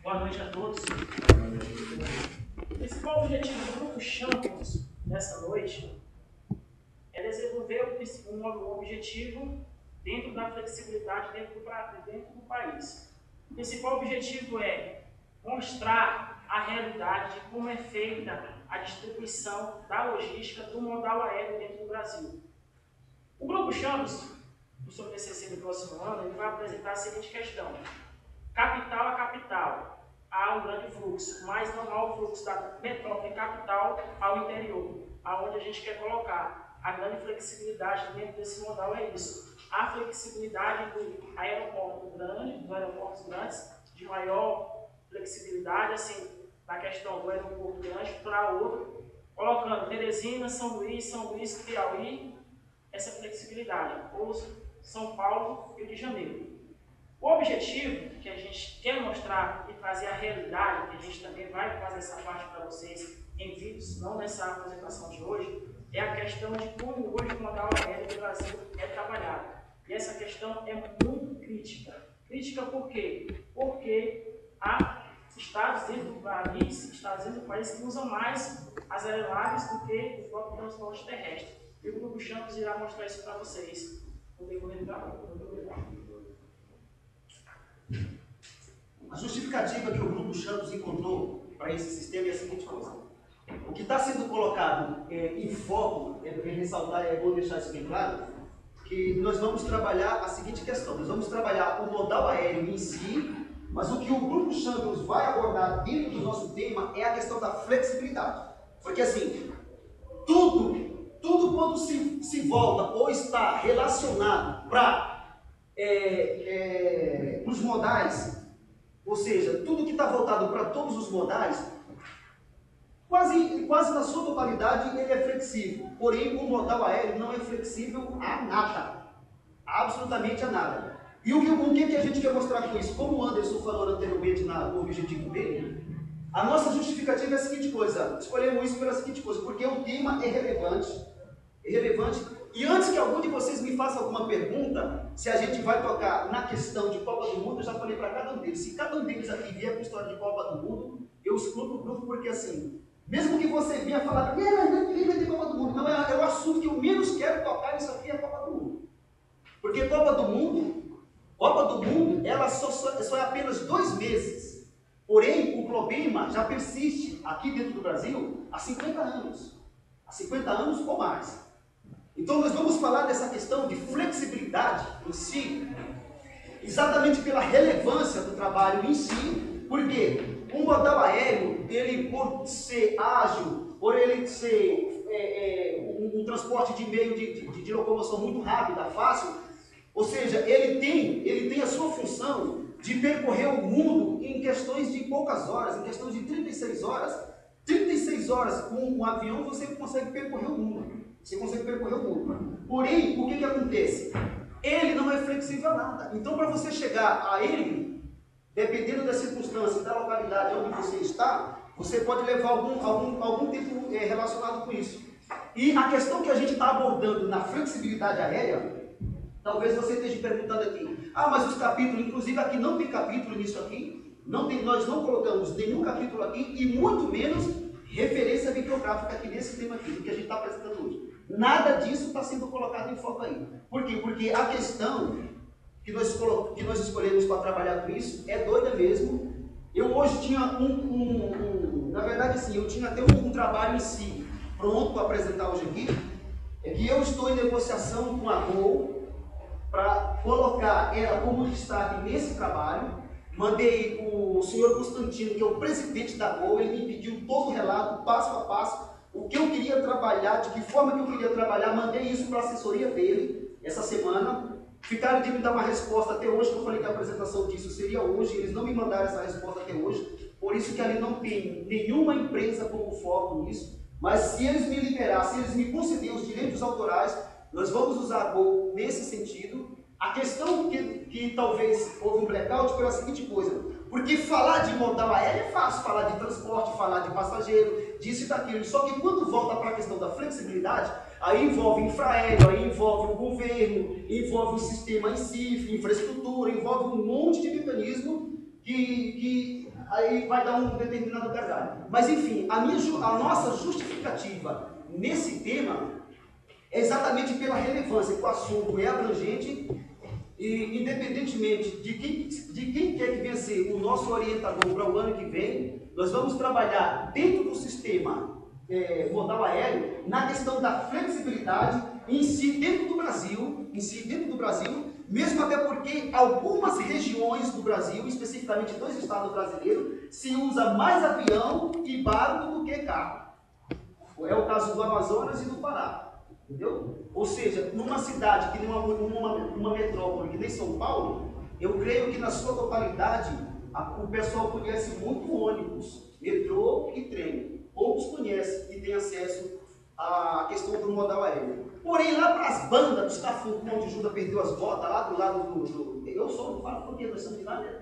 Boa noite a todos. O principal objetivo do Grupo Champions nessa noite é desenvolver um objetivo dentro da flexibilidade dentro do país. O principal objetivo é mostrar a realidade de como é feita a distribuição da logística do modal aéreo dentro do Brasil. O Grupo Champions, no seu PCC do próximo ano, ele vai apresentar a seguinte questão: capital a capital, há um grande fluxo, mas não há o fluxo da metrópole capital ao interior, aonde a gente quer colocar a grande flexibilidade dentro desse modal é isso. A flexibilidade do aeroporto grande, dos aeroportos grandes, de maior flexibilidade, assim, na questão do aeroporto grande para outro, colocando Teresina, São Luís, Piauí, essa flexibilidade, ou São Paulo, Rio de Janeiro. O objetivo que a gente quer mostrar e trazer a realidade, que a gente também vai fazer essa parte para vocês em vídeos, não nessa apresentação de hoje, é a questão de como hoje o modal aéreo do Brasil é trabalhado. E essa questão é muito crítica. Crítica por quê? Porque há estados dentro do país que usam mais as aeronaves do que o próprio transporte terrestre. E o Grupo Champions irá mostrar isso para vocês no decorrer da aula. A justificativa que o Grupo Champions encontrou para esse sistema é a seguinte coisa: o que está sendo colocado em foco, ressaltar, vou deixar isso bem claro, que nós vamos trabalhar a seguinte questão: nós vamos trabalhar o modal aéreo em si, mas o que o Grupo Champions vai abordar dentro do nosso tema é a questão da flexibilidade. Porque assim, tudo quando se volta ou está relacionado para os modais, ou seja, tudo que está voltado para todos os modais, quase na sua totalidade ele é flexível. Porém, o modal aéreo não é flexível a nada, absolutamente a nada. E o que a gente quer mostrar com isso? Como o Anderson falou anteriormente no objetivo dele, a nossa justificativa é a seguinte coisa: escolhemos isso pela seguinte coisa, porque o tema é relevante. E antes que algum de vocês me faça alguma pergunta, se a gente vai tocar na questão de Copa do Mundo, eu já falei para cada um deles. Se cada um deles aqui vier com história de Copa do Mundo, eu excluo o grupo, porque assim, mesmo que você venha falar, ninguém vai ter Copa do Mundo, não, é o assunto que eu menos quero tocar nisso aqui, é a Copa do Mundo. Porque Copa do Mundo, ela só é apenas 2 meses. Porém, o problema já persiste aqui dentro do Brasil há 50 anos. Há 50 anos ou mais. Então, nós vamos falar dessa questão de flexibilidade em si, exatamente pela relevância do trabalho em si, porque um modal aéreo, ele por ser ágil, por ele ser um transporte de meio de locomoção muito rápida, fácil, ou seja, ele tem a sua função de percorrer o mundo em questões de poucas horas, em questões de 36 horas. 36 horas com um avião você consegue percorrer o mundo. Porém, o que acontece? Ele não é flexível a nada. Então, para você chegar a ele, dependendo da circunstância, da localidade onde você está, você pode levar algum tempo relacionado com isso. E a questão que a gente está abordando na flexibilidade aérea, talvez você esteja perguntando aqui, mas os capítulos, inclusive aqui não tem capítulo nisso aqui, nós não colocamos nenhum capítulo aqui e muito menos referência bibliográfica aqui nesse tema aqui, do que a gente está apresentando hoje. Nada disso está sendo colocado em foco aí. Por quê? Porque a questão que nós escolhemos para trabalhar com isso é doida mesmo. Eu hoje tinha na verdade assim, eu tinha até um trabalho em si pronto para apresentar hoje aqui, é que eu estou em negociação com a Gol para colocar ela como destaque nesse trabalho. Mandei o senhor Constantino, que é o presidente da Gol, ele me pediu todo o relato, passo a passo, o que eu queria trabalhar, de que forma que eu queria trabalhar, mandei isso para a assessoria dele essa semana. Ficaram de me dar uma resposta até hoje, que eu falei que a apresentação disso seria hoje, eles não me mandaram essa resposta até hoje, por isso que ali não tem nenhuma empresa como foco nisso, mas se eles me liberarem, se eles me concederem os direitos autorais, nós vamos usar a Gol nesse sentido. A questão que talvez houve um blackout foi a seguinte coisa: porque falar de modal aéreo é fácil, falar de transporte, falar de passageiro, disso e daquilo. Só que quando volta para a questão da flexibilidade, aí envolve infraéreo, aí envolve o governo, envolve o sistema em si, infraestrutura, envolve um monte de mecanismo que aí vai dar um determinado gargalho. Mas enfim, a nossa justificativa nesse tema é exatamente pela relevância que o assunto é abrangente e independentemente de quem quer que venha ser o nosso orientador para o ano que vem, nós vamos trabalhar dentro do sistema modal aéreo na questão da flexibilidade em si dentro do Brasil, mesmo até porque algumas regiões do Brasil, especificamente 2 estados brasileiros, se usa mais avião e barco do que carro. É o caso do Amazonas e do Pará. Entendeu? Ou seja, numa cidade que numa metrópole que nem São Paulo, eu creio que na sua totalidade o pessoal conhece muito ônibus, metrô e trem. Poucos conhecem e têm acesso à questão do modal aéreo. Porém, lá para as bandas dos Tafuco, onde o Judas perdeu as botas, lá do lado do. Eu sou, não falo porque nós somos de lá, né?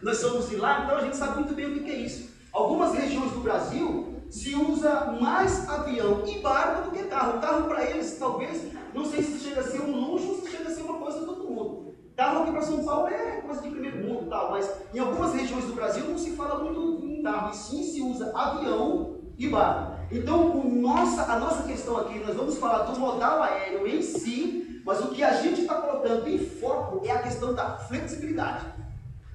Nós somos de lá, então a gente sabe muito bem o que é isso. Algumas regiões do Brasil se usa mais avião e barco do que carro. Carro para eles, talvez, não sei se chega a ser um luxo ou se chega a ser uma coisa de todo mundo. Carro aqui para São Paulo é coisa de primeiro mundo, tal, mas em algumas regiões do Brasil não se fala muito em carro, e sim se usa avião e barco. Então, a nossa questão aqui, nós vamos falar do modal aéreo em si, mas o que a gente está colocando em foco é a questão da flexibilidade.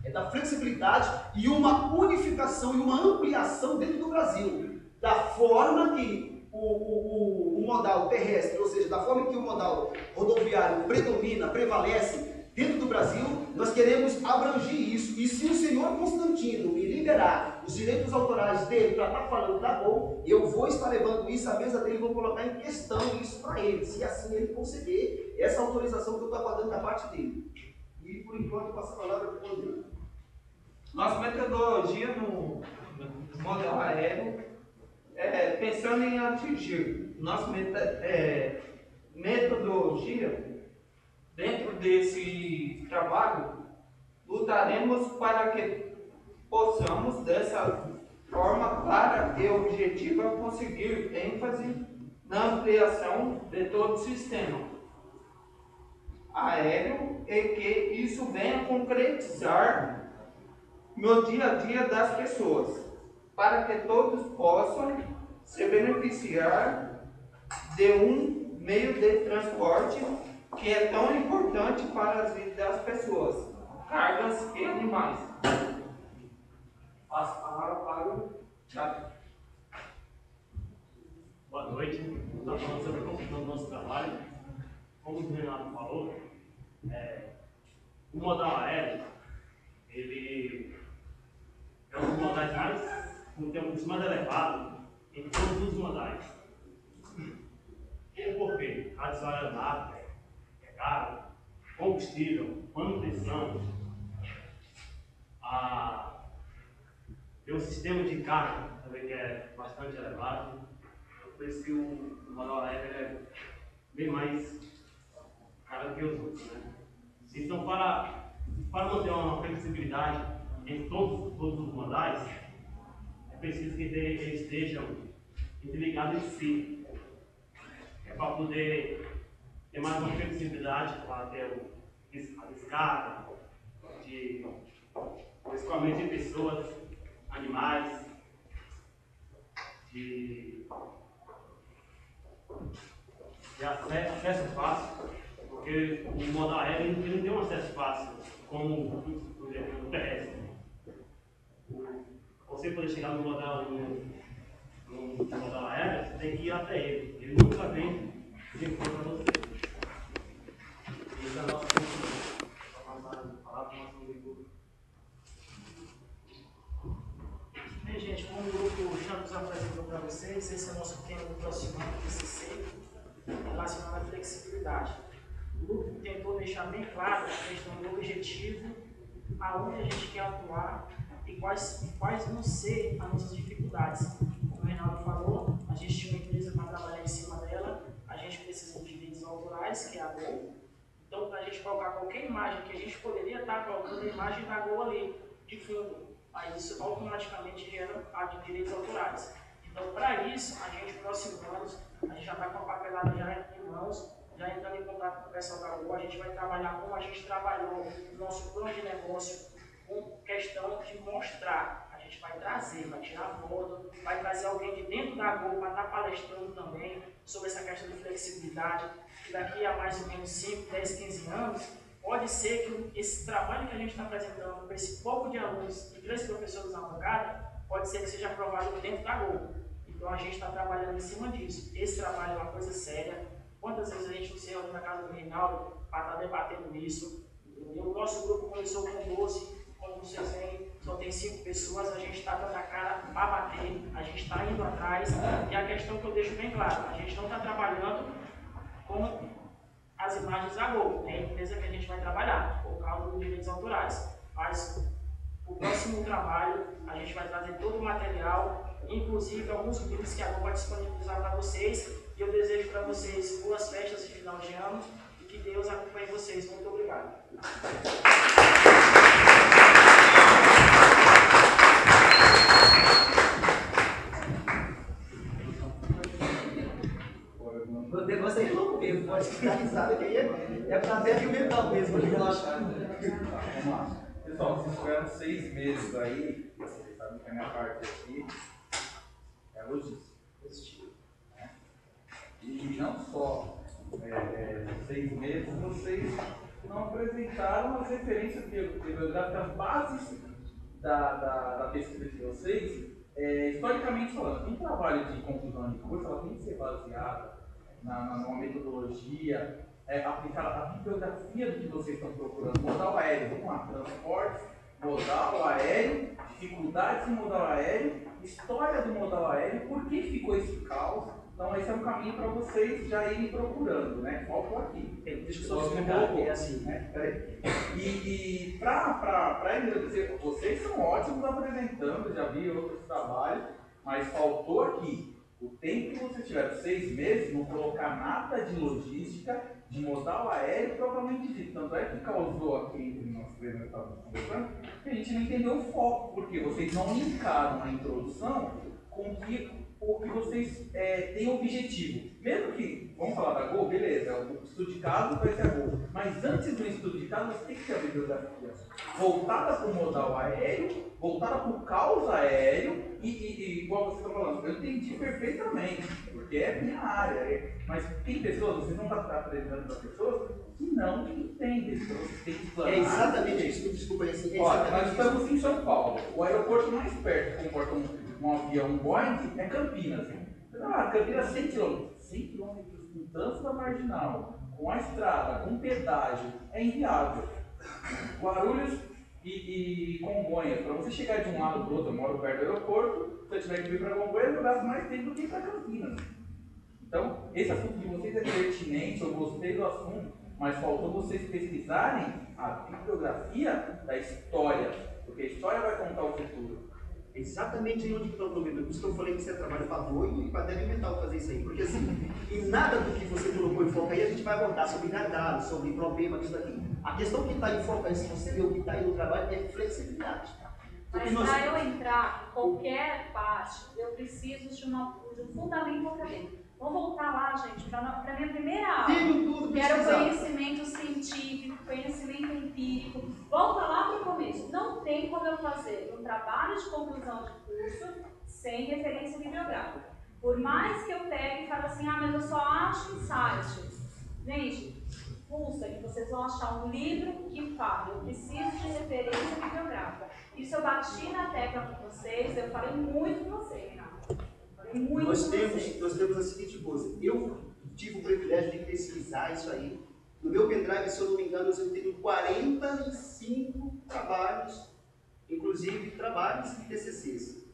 É da flexibilidade e uma unificação e uma ampliação dentro do Brasil, da forma que o modal terrestre, ou seja, da forma que o modal rodoviário prevalece dentro do Brasil, nós queremos abranger isso. E se o senhor Constantino me liberar os direitos autorais dele para estar falando da Gol, eu vou estar levando isso à mesa dele e vou colocar em questão isso para ele, se assim ele conceder essa autorização que eu estou aguardando da parte dele. E por enquanto eu passo a palavra para o André. Nossa metodologia no modal aéreo é pensando em atingir. Nossa metodologia, dentro desse trabalho, lutaremos para que possamos, dessa forma clara e objetiva, conseguir ênfase na ampliação de todo o sistema aéreo e que isso venha concretizar no dia a dia das pessoas, para que todos possam se beneficiar de um meio de transporte que é tão importante para as vidas das pessoas, cargas e animais. Passo a palavra para o Thiago. Boa noite. Estamos falando sobre a conclusão do nosso trabalho. Como o Renato falou, o modal aéreo, ele é um dos modais com um custo mais elevado em todos os modais. E por quê? A desaeronave é caro, combustível, manutenção, tem um sistema de carga também que é bastante elevado. Por isso que o modal aéreo é bem mais caro que os outros, né? Então, para manter uma flexibilidade em todos os modais, é preciso que eles estejam interligados em si. É para poder ter mais uma flexibilidade para ter a descarga, o escoamento de pessoas, animais, de acesso fácil, porque o modal aéreo ele não tem um acesso fácil como o terrestre. Você poder chegar no modal aéreo, você tem que ir até ele. Ele nunca vem de encontro a você. Essa é a nossa conclusão. Para passar a palavra para o nosso amigo. Bem, gente, como o grupo já nos apresentou para vocês, esse é o nosso tema do próximo ano, PCC, relacionado à flexibilidade. O grupo tentou deixar bem claro a questão do objetivo, aonde a gente quer atuar e quais vão ser as nossas dificuldades. Como o Reinaldo falou, a gente tinha uma empresa para trabalhar em cima dela, a gente precisa de direitos autorais, que é a Gol. Então, para a gente colocar qualquer imagem que a gente poderia estar colocando a imagem da Gol ali, de fundo, aí isso automaticamente gera a de direitos autorais. Então, para isso, a gente, nos próximos anos, a gente já está com a papelada já em mãos, já entrando em contato com o pessoal da Gol, a gente vai trabalhar como a gente trabalhou no nosso plano de negócio questão de mostrar. A gente vai trazer, vai tirar foto, vai trazer alguém de dentro da Gol para estar palestrando também sobre essa questão de flexibilidade, que daqui a mais ou menos 5, 10, 15 anos, pode ser que esse trabalho que a gente está apresentando para esse pouco de alunos e 3 professores na bancada, pode ser que seja aprovado dentro da Gol. Então a gente está trabalhando em cima disso. Esse trabalho é uma coisa séria. Quantas vezes a gente se reúne na casa do Reinaldo para estar debatendo isso? O nosso grupo começou com 12, como vocês veem, só tem 5 pessoas, a gente está dando a cara para bater, a gente está indo atrás. E a questão que eu deixo bem clara, a gente não está trabalhando com as imagens da Gol, é a empresa que a gente vai trabalhar, por causa dos direitos autorais. Mas o próximo trabalho, a gente vai trazer todo o material, inclusive alguns vídeos que a Gol vai disponibilizar para vocês. E eu desejo para vocês boas festas de final de ano e que Deus acompanhe vocês. Muito obrigado. O negócio é louco mesmo, pode ficar risada que aí é pra ver o mental mesmo, ali relaxar. Vamos lá. Pessoal, vocês tiveram 6 meses aí, vocês sabem que a minha parte aqui é logística. Né? E não só 6 meses, vocês não apresentaram as referências bibliográficas bases da pesquisa de vocês, historicamente falando. Um trabalho de conclusão de curso ela tem que ser baseada numa metodologia, aplicar a bibliografia do que vocês estão procurando. Modal aéreo, vamos lá, transportes, modal aéreo, dificuldades do modal aéreo, história do modal aéreo, por que ficou esse caos. Então esse é um caminho para vocês já irem procurando, né? Faltou aqui. Deixa eu só explicar, é assim, né? E para dizer, vocês são ótimos apresentando, já vi outros trabalhos, mas faltou aqui. O tempo que vocês tiveram, 6 meses, não colocar nada de logística, de modal aéreo, provavelmente dito. Tanto é que causou aqui entre nós 3 que estávamos conversando, que a gente não entendeu o foco, porque vocês não linkaram na introdução com o que vocês têm objetivo. Mesmo que, vamos falar da Gol, beleza, o estudo de caso vai ser a Gol. Mas antes do estudo de caso, você tem que ter a bibliografia voltada para o modal aéreo, voltada para o caos aéreo, e igual você está falando, eu entendi perfeitamente, porque é minha área. Mas tem pessoas, você não está apresentando para pessoas que não entendem. Então você tem que explanar. É exatamente isso, desculpa aí. Assim, olha, nós estamos em São Paulo. O aeroporto mais perto que comporta um avião Boeing é Campinas. Campinas 100 km. 100 km com trânsito da marginal, com a estrada, com pedágio, é inviável. Guarulhos e Congonhas, para você chegar de um lado para o outro, eu moro perto do aeroporto, se eu tiver que vir para Congonhas, eu gasto mais tempo do que ir para Campinas. Então, esse assunto de vocês é pertinente, eu gostei do assunto, mas faltou vocês pesquisarem a bibliografia da história, porque a história vai contar o futuro. Exatamente aí onde está o problema. Por isso que eu falei que você trabalha para doido e para débil mental fazer isso aí. Porque assim, em nada do que você colocou em foco aí, a gente vai abordar sobre gargalo, sobre problema disso daqui. A questão que está em foco aí, se você vê o que está aí no trabalho, é flexibilidade. Mas para eu entrar em qualquer parte, eu preciso de um fundamento acadêmico. Vou voltar lá, gente, para a minha primeira aula, que era o conhecimento científico, conhecimento empírico. Volta lá para o começo. Não tem como eu fazer um trabalho de conclusão de curso sem referência bibliográfica. Por mais que eu pegue e fale assim, mas eu só acho em site. Gente, pulsa que vocês vão achar um livro que fala, eu preciso de referência bibliográfica. Isso eu bati na tecla com vocês, eu falei muito com vocês, Renato. Nós temos a seguinte coisa, eu tive o privilégio de pesquisar isso aí. No meu pendrive, se eu não me engano, eu tenho 45 trabalhos, inclusive trabalhos e TCCs.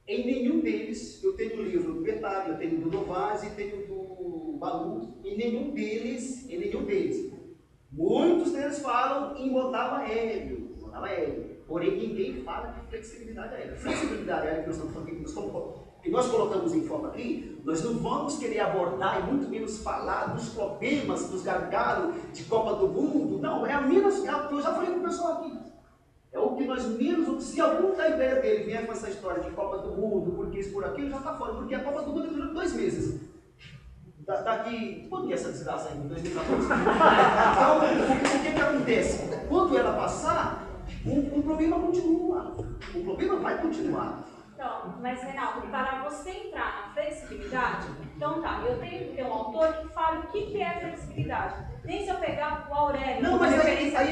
Em nenhum deles eu tenho o livro do Bertaglia, eu tenho do Novas e tenho do Balu. Em nenhum deles, muitos deles falam em modal aéreo. Porém, ninguém fala de flexibilidade aérea. Flexibilidade aérea que nós estamos falando que nós colocamos em foco aqui, nós não vamos querer abordar e muito menos falar dos problemas, dos gargalos de Copa do Mundo. Não, é eu já falei com o pessoal aqui. É o que nós menos, se algum da ideia dele vier com essa história de Copa do Mundo, porque isso por aquilo, já está fora, porque a Copa do Mundo dura 2 meses. Daqui, quando que é essa desgraça ainda? 2014? Então, o que acontece? Quando ela passar, o problema continua. O problema vai continuar. Então, mas Reinaldo, para você entrar na flexibilidade, então tá, eu tenho que ter um autor que fale o que é flexibilidade. Nem se eu pegar o Aurélio. Não, mas aí é que está o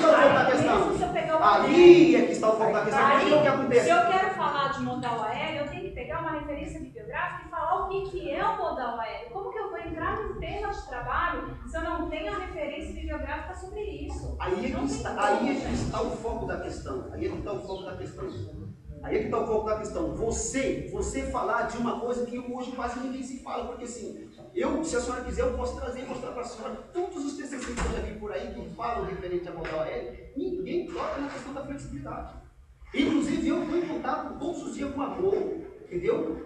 foco da questão. Mesmo se eu pegar o Aurélio. Aí é que está o foco da questão. Aí, o que acontece? Se eu quero falar de modal aéreo, eu tenho que pegar uma referência bibliográfica e falar o que é o modal aéreo. Como que eu vou entrar no tema de trabalho se eu não tenho a referência bibliográfica sobre isso? Aí é que está o foco da questão. Aí é que está o foco da questão. Aí é que está o foco da questão. Você falar de uma coisa que hoje quase ninguém se fala, porque assim, se a senhora quiser, eu posso trazer e mostrar para a senhora todos os TCC que eu já vi por aí que falam referente a modal aéreo, ninguém toca na questão da flexibilidade. Inclusive, eu estou em contato todos os dias com a Globo, entendeu?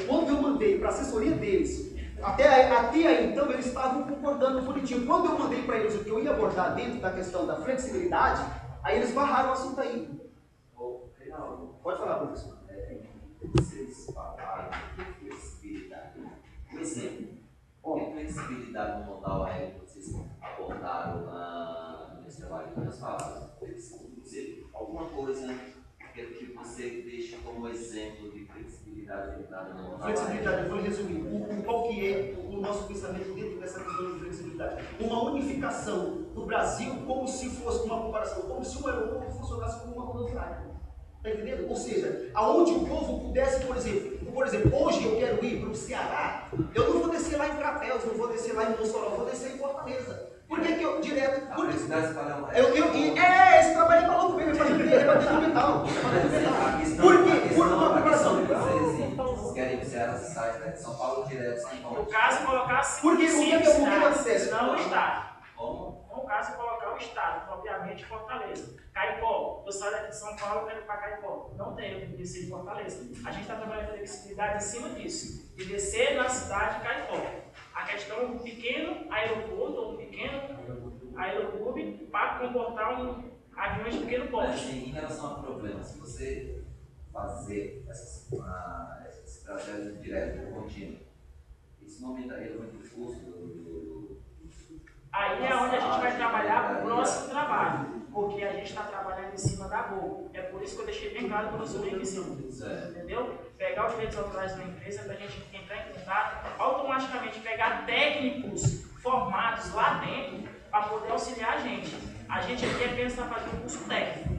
Quando eu mandei para a assessoria deles, até aí então eles estavam concordando bonitinho. Quando eu mandei para eles o que eu ia abordar dentro da questão da flexibilidade, aí eles barraram o assunto aí. Pode falar, professor. Vocês falaram de flexibilidade. Por exemplo, que flexibilidade no modal aéreo que vocês abordaram nesse trabalho que nós falamos? Alguma coisa que você deixa como exemplo de flexibilidade no modal aéreo? Flexibilidade, eu vou resumir. Qual que é o nosso pensamento dentro dessa questão de flexibilidade? Uma unificação do Brasil como se fosse uma comparação, como se um aeroporto funcionasse como uma rodoviária. Está entendendo? Ou seja, aonde o povo pudesse, por exemplo, hoje eu quero ir para o Ceará, eu não vou descer lá em Crapéus, não vou descer lá em Mossoró, eu vou descer em Fortaleza. Por que eu direto? Esse trabalho é para louco mesmo, é para dentro do metal. Por quê? Por uma comparação. Vocês querem que o Ceará saia de São Paulo direto São Paulo? No caso, colocar assim. Porque o que acontece? Não o Estado. Como? No caso, colocar o Estado, propriamente Fortaleza. Caicó, eu saio daqui de São Paulo e quero ir para Caicó. Não tem, eu tenho que descer de Fortaleza. A gente está trabalhando flexibilidade em cima disso. De descer na cidade de Caicó. A questão é um pequeno aeroporto ou um pequeno aeroclube para comportar aviões de pequeno porte. Assim, em relação ao problema, se você fazer esse trajeto direto, contínuo, isso não aumentaria muito o custo Aí é onde a gente vai trabalhar o próximo trabalho, porque a gente está trabalhando em cima da Gol. É por isso que eu deixei bem claro para o professor em cima. Entendeu? Pegar os direitos autorais da empresa para a gente entrar em contato, automaticamente pegar técnicos formados lá dentro para poder auxiliar a gente. A gente aqui apenas está fazendo um curso técnico.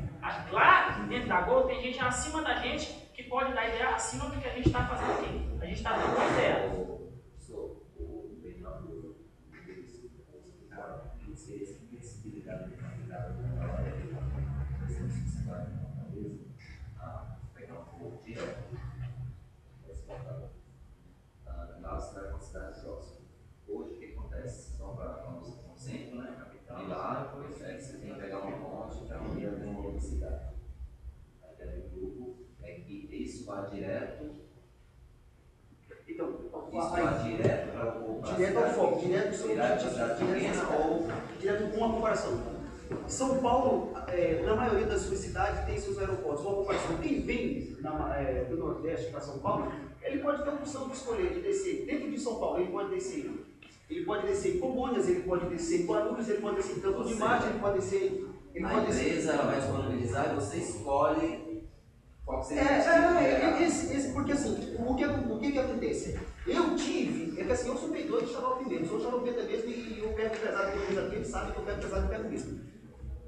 Lá dentro da Gol tem gente acima da gente que pode dar ideia acima do que a gente está fazendo aqui. A gente está dando uma ideia. Hoje o que acontece? Só para o centro, né? E lá, você tem que pegar uma ponte para onde tem uma velocidade. A ideia do grupo é que isso vá direto. Então, isso vá direto para o direto ao foco, direto com uma comparação. São Paulo, na maioria das suas cidades, tem seus aeroportos. Uma comparação, quem vem do Nordeste para São Paulo, ele pode ter a opção de escolher, de descer dentro de São Paulo, ele pode descer em Congonhas, ele pode descer em Guarulhos, ele pode descer em Campo de Marte, ele pode descer... A empresa ela vai disponibilizar e você escolhe qual seria porque assim, o que acontece? Eu tive, que assim, eu sou peidor de Xarope mesmo, sou Xarope mesmo e eu pego pesado que eu fiz aqui, ele sabe que eu pego pesado e pego mesmo.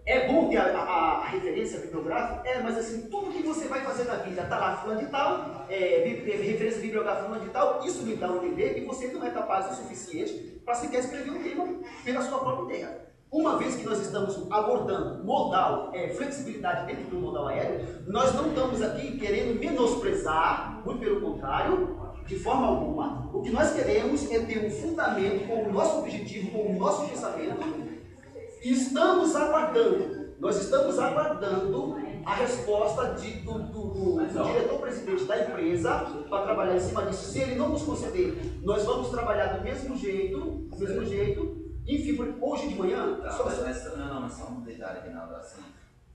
É bom ter a referência bibliográfica, mas assim, tudo que você vai fazer na vida está lá fulano de tal, referência bibliográfica fulano de tal, isso me dá a entender que você não é capaz o suficiente para sequer escrever um tema pela sua própria ideia. Uma vez que nós estamos abordando modal, flexibilidade dentro do modal aéreo, nós não estamos aqui querendo menosprezar, muito pelo contrário, de forma alguma. O que nós queremos é ter um fundamento com o nosso objetivo, com o nosso pensamento. Nós estamos aguardando a resposta do diretor-presidente da empresa para trabalhar em cima disso. Se ele não nos conceder, nós vamos trabalhar do mesmo jeito, enfim, hoje de manhã... Mas só um detalhe, Reinaldo, assim,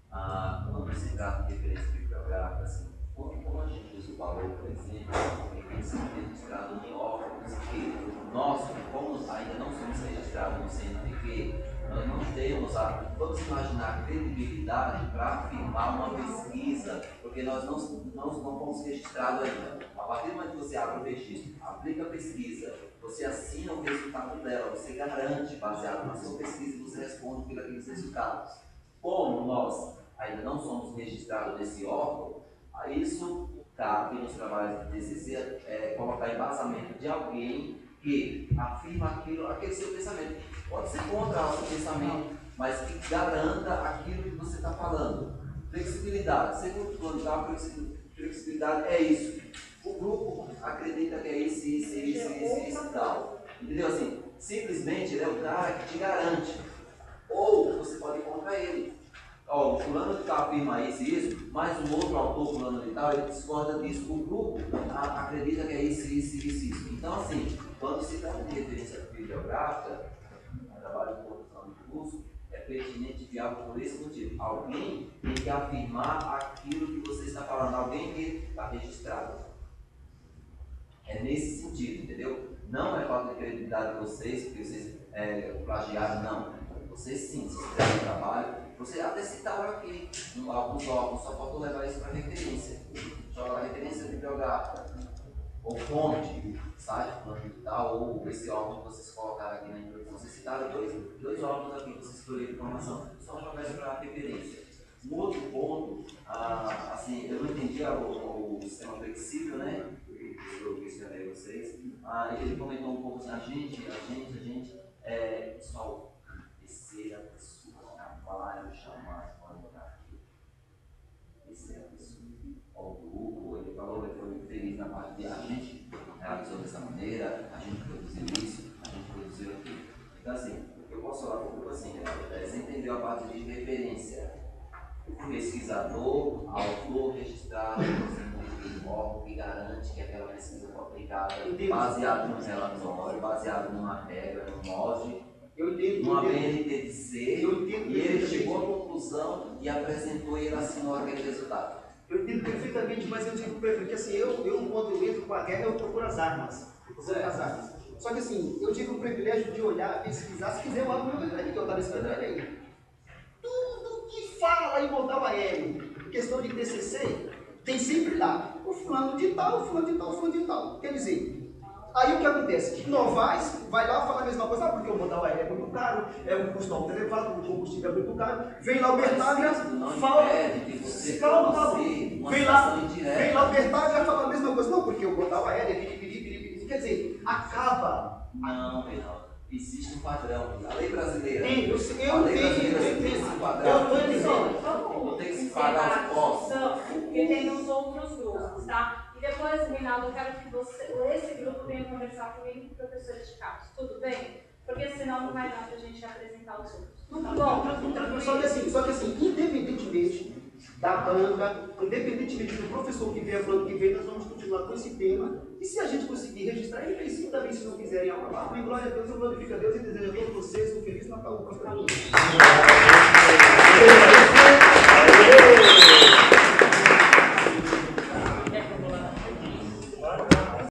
quando se trata de referência bibliográfica, assim, como a gente usa o valor, por exemplo, tem que ser registrado em órgãos que nós, como ainda não somos registrados no CNPq, Nós não temos vamos imaginar, credibilidade para afirmar uma pesquisa, porque nós não fomos registrados ainda. A partir do momento que você abre o registro, aplica a pesquisa, você assina o resultado dela, você garante, baseado na sua pesquisa, e você responde por aqueles resultados. Como nós ainda não somos registrados nesse órgão, isso cabe nos trabalhos de TCC colocar embasamento de alguém que afirma aquele seu pensamento. Pode ser contra o seu pensamento, mas que garanta aquilo que você está falando. Flexibilidade. Segundo plano da flexibilidade é isso. O grupo acredita que é isso e tal. Entendeu? Assim, simplesmente ele é o cara que te garante. Ou você pode ir contra ele. Ó, o fulano de tal afirma isso, mas um outro autor fulano de tal, ele discorda disso. O grupo acredita que é isso. Então, assim, quando se trata de referência bibliográfica, trabalho de produção de curso, é pertinente e viável por esse motivo. Alguém tem que afirmar aquilo que você está falando, alguém que está registrado. É nesse sentido, entendeu? Não é falta de credibilidade de vocês, porque vocês plagiaram, não. Vocês sim, se fizeram o trabalho, você até citaram aqui, alguns órgãos, só faltou levar isso para referência. Joga a referência bibliográfica, ou fonte, site, plano digital, ou esse órgão que vocês colocaram aqui na introdução. Vocês citaram dois órgãos aqui que vocês escolheram informação, só jogar isso para referência. Um outro ponto, assim, eu não entendi o sistema flexível, né? Eu escrevi vocês. Ele comentou um pouco assim, a gente, pessoal, terceira pessoa, trabalho, chamar, pode botar aqui. Terceira pessoa. O grupo, ele falou, ele foi muito feliz na parte de a gente realizou dessa maneira, a gente produziu isso, a gente produziu aquilo. Então, assim, eu posso falar para o grupo assim, você entendeu a parte de referência. Pesquisador, autor registrado, um órgão que garante que aquela pesquisa foi aplicada baseado num relatório, baseado numa regra, num MOD, numa BNT de C, e ele chegou à conclusão e apresentou e ele assinou aquele resultado. Eu entendo perfeitamente, mas eu digo que assim, eu quando eu entro com a guerra, eu procuro as armas. Só que assim, eu tive o privilégio de olhar, pesquisar, se quiser eu abro o meu livro que eu estava escrevendo aí. Tudo que fala em modal aéreo, questão de TCC, tem sempre lá, o fulano de tal, o fulano de tal, o fulano de tal. Quer dizer, aí o que acontece? Novais vai lá falar a mesma coisa, porque o modal aéreo é muito caro, é um custo alto elevado, o combustível é muito caro. Vem lá o Bertaglia, fala. Calma. Vem lá o Bertaglia fala a mesma coisa. Não, porque o modal aéreo é piripiri. Quer dizer, acaba. Não, Reinaldo. Existe um padrão. A lei brasileira. Eu tenho um padrão. Vamos tem que se pagar os postos. Porque tem nos outros grupos, tá? E depois, Reinaldo, eu quero que esse grupo venha conversar comigo e com o professor de Carlos. Tudo bem? Porque senão não vai dar pra gente apresentar os outros. Tá bom? Só que assim, independentemente da banca, independentemente do professor que vier falando que vem, nós vamos continuar com esse tema. E se a gente conseguir registrar, ele vem sim também, se não quiserem aprovar. Em glória a Deus, eu glorifico a Deus e desejo a todos vocês um feliz Natal.